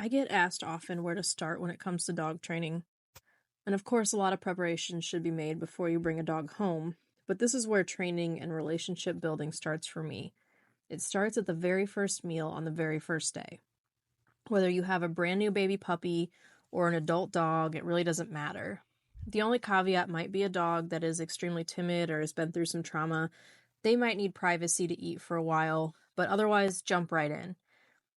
I get asked often where to start when it comes to dog training. And of course, a lot of preparation should be made before you bring a dog home, but this is where training and relationship building starts for me. It starts at the very first meal on the very first day. Whether you have a brand new baby puppy or an adult dog, it really doesn't matter. The only caveat might be a dog that is extremely timid or has been through some trauma. They might need privacy to eat for a while, but otherwise, jump right in.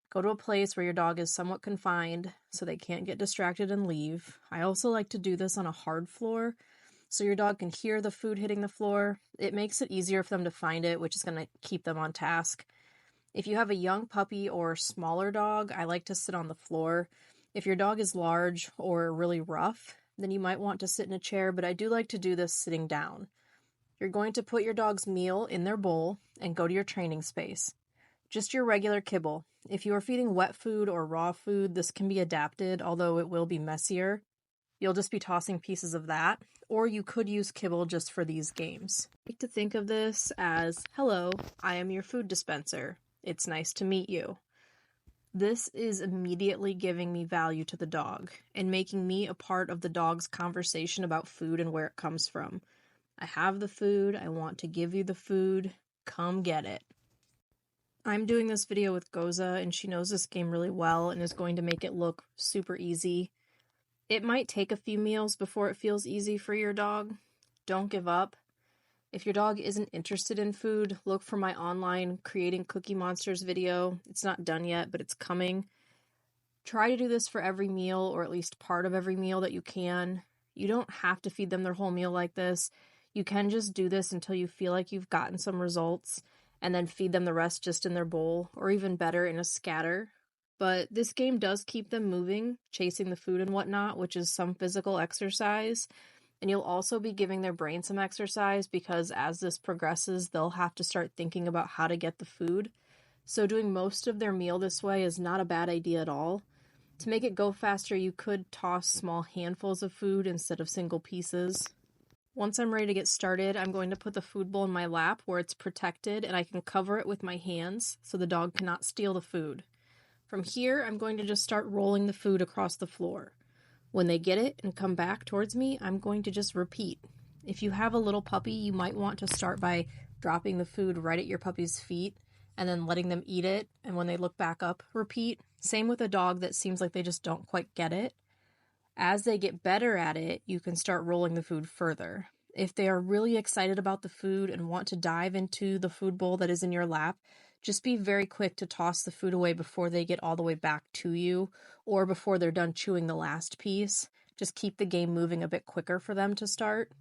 Go to a place where your dog is somewhat confined so they can't get distracted and leave. I also like to do this on a hard floor so your dog can hear the food hitting the floor. It makes it easier for them to find it, which is going to keep them on task. If you have a young puppy or smaller dog, I like to sit on the floor. If your dog is large or really rough, then you might want to sit in a chair, but I do like to do this sitting down. You're going to put your dog's meal in their bowl and go to your training space. Just your regular kibble. If you are feeding wet food or raw food, this can be adapted, although it will be messier. You'll just be tossing pieces of that, or you could use kibble just for these games. I like to think of this as, hello, I am your food dispenser. It's nice to meet you. This is immediately giving me value to the dog and making me a part of the dog's conversation about food and where it comes from. I have the food, I want to give you the food, come get it. I'm doing this video with Goza, and she knows this game really well and is going to make it look super easy. It might take a few meals before it feels easy for your dog. Don't give up. If your dog isn't interested in food, look for my online Creating Cookie Monsters video. It's not done yet, but it's coming. Try to do this for every meal, or at least part of every meal that you can. You don't have to feed them their whole meal like this. You can just do this until you feel like you've gotten some results, and then feed them the rest just in their bowl, or even better, in a scatter. But this game does keep them moving, chasing the food and whatnot, which is some physical exercise. And you'll also be giving their brain some exercise because as this progresses, they'll have to start thinking about how to get the food. So doing most of their meal this way is not a bad idea at all. To make it go faster, you could toss small handfuls of food instead of single pieces. Once I'm ready to get started, I'm going to put the food bowl in my lap where it's protected and I can cover it with my hands so the dog cannot steal the food. From here, I'm going to just start rolling the food across the floor. When they get it and come back towards me, I'm going to just repeat. If you have a little puppy, you might want to start by dropping the food right at your puppy's feet and then letting them eat it, and when they look back up, repeat. Same with a dog that seems like they just don't quite get it. As they get better at it, you can start rolling the food further. If they are really excited about the food and want to dive into the food bowl that is in your lap, just be very quick to toss the food away before they get all the way back to you or before they're done chewing the last piece. Just keep the game moving a bit quicker for them to start.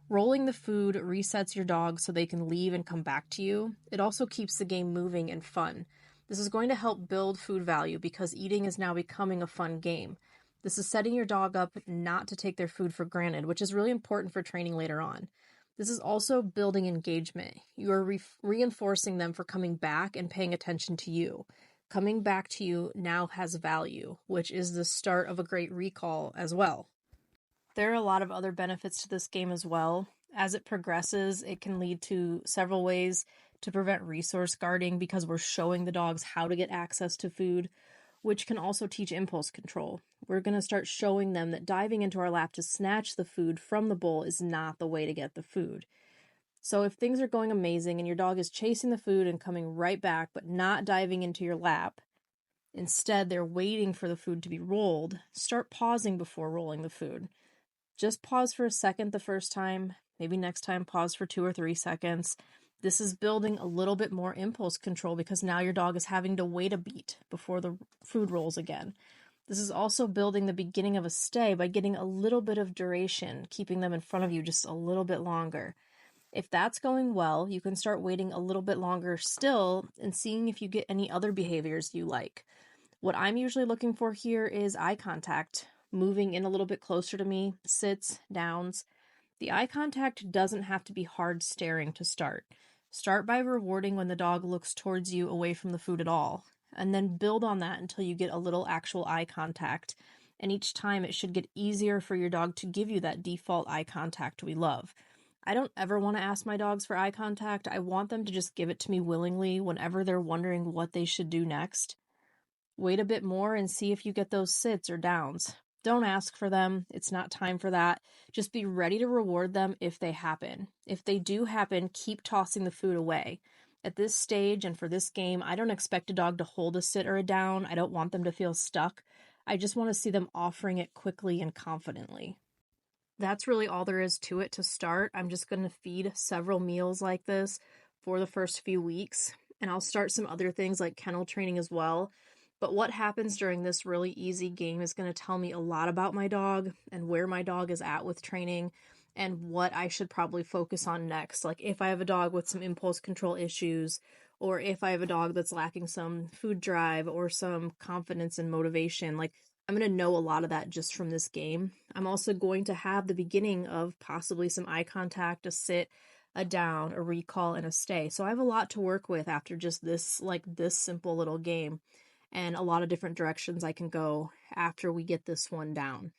Rolling the food resets your dog so they can leave and come back to you. It also keeps the game moving and fun. This is going to help build food value because eating is now becoming a fun game. This is setting your dog up not to take their food for granted, which is really important for training later on. This is also building engagement. You are reinforcing them for coming back and paying attention to you. Coming back to you now has value, which is the start of a great recall as well. There are a lot of other benefits to this game as well. As it progresses, it can lead to several ways to prevent resource guarding because we're showing the dogs how to get access to food, which can also teach impulse control. We're going to start showing them that diving into our lap to snatch the food from the bowl is not the way to get the food. So if things are going amazing and your dog is chasing the food and coming right back but not diving into your lap, instead they're waiting for the food to be rolled, start pausing before rolling the food. Just pause for a second the first time, maybe next time pause for 2 or 3 seconds. This is building a little bit more impulse control because now your dog is having to wait a beat before the food rolls again. This is also building the beginning of a stay by getting a little bit of duration, keeping them in front of you just a little bit longer. If that's going well, you can start waiting a little bit longer still and seeing if you get any other behaviors you like. What I'm usually looking for here is eye contact, moving in a little bit closer to me, sits, downs. The eye contact doesn't have to be hard staring to start. Start by rewarding when the dog looks towards you away from the food at all, and then build on that until you get a little actual eye contact. And each time it should get easier for your dog to give you that default eye contact we love. I don't ever want to ask my dogs for eye contact. I want them to just give it to me willingly whenever they're wondering what they should do next. Wait a bit more and see if you get those sits or downs. Don't ask for them. It's not time for that. Just be ready to reward them if they happen. If they do happen, keep tossing the food away. At this stage and for this game, I don't expect a dog to hold a sit or a down. I don't want them to feel stuck. I just want to see them offering it quickly and confidently. That's really all there is to it to start. I'm just going to feed several meals like this for the first few weeks, and I'll start some other things like kennel training as well. But what happens during this really easy game is going to tell me a lot about my dog and where my dog is at with training and what I should probably focus on next. Like if I have a dog with some impulse control issues, or if I have a dog that's lacking some food drive or some confidence and motivation, like I'm going to know a lot of that just from this game. I'm also going to have the beginning of possibly some eye contact, a sit, a down, a recall, and a stay. So I have a lot to work with after just this simple little game, and a lot of different directions I can go after we get this one down.